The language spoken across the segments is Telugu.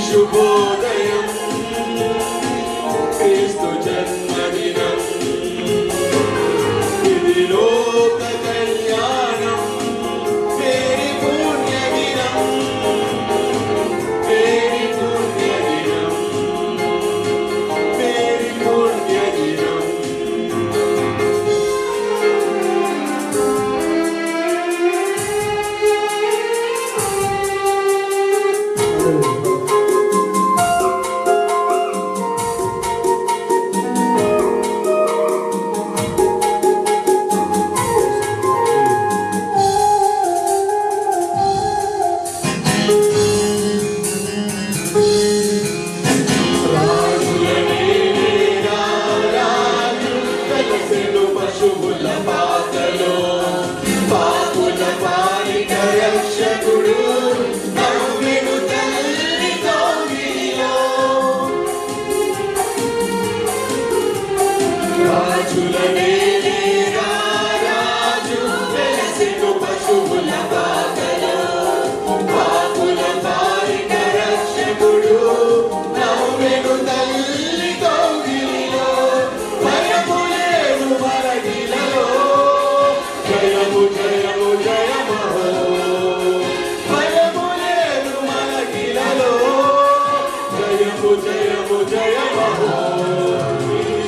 శుభోదయం క్రీస్తు జన్మదినం ఇది లోక కళ్యాణం మేరీ పుణ్యదినం మేరీ పుణ్యదినం మేరీ పుణ్యదినం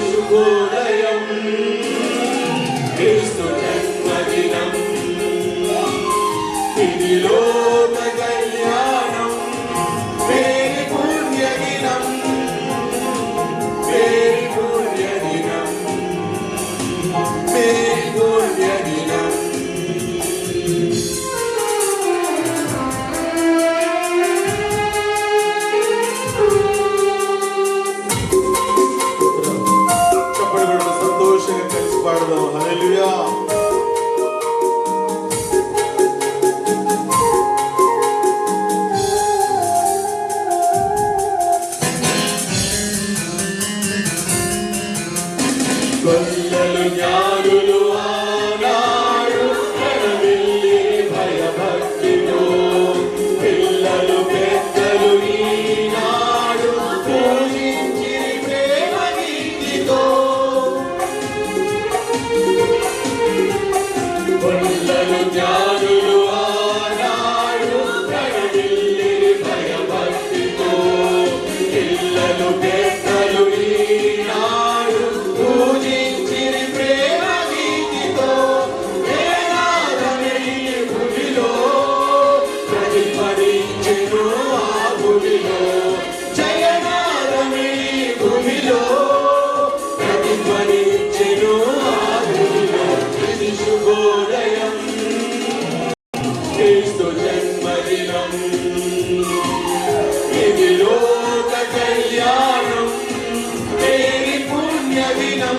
శుభోదయం క్రీస్తు జన్మదినం ఇది లోక కళ్యాణం మేరీ పుణ్యదినం మేరీ పుణ్యదినం మేరీ పుణ్యదినం పాడదాం హల్లెలూయా గొల్లలు జ్ఞానులు ఆనాడు కరమిల్లి భయభక్తితో పిల్లలు పెద్దలు ఈనాడు పూజించి ప్రేమ నీతితో గొల్లలు జ్ఞానులు ఆనాడు కరమిల్లి భయభక్తితో పిల్లలు పెద్దలు ఈనాడు పూజించి ప్రేమ నీతితో వేదాలనే భూమిలో ప్రతిఫలించెను ఆ భూమిలో జయనాదమే భూమిలో ప్రతిఫలించెను ఆ భూమిలో ఇది శుభోదయం క్రీస్తు జన్మదినం ఇది లోక కళ్యాణం మేరీ పుణ్యదినం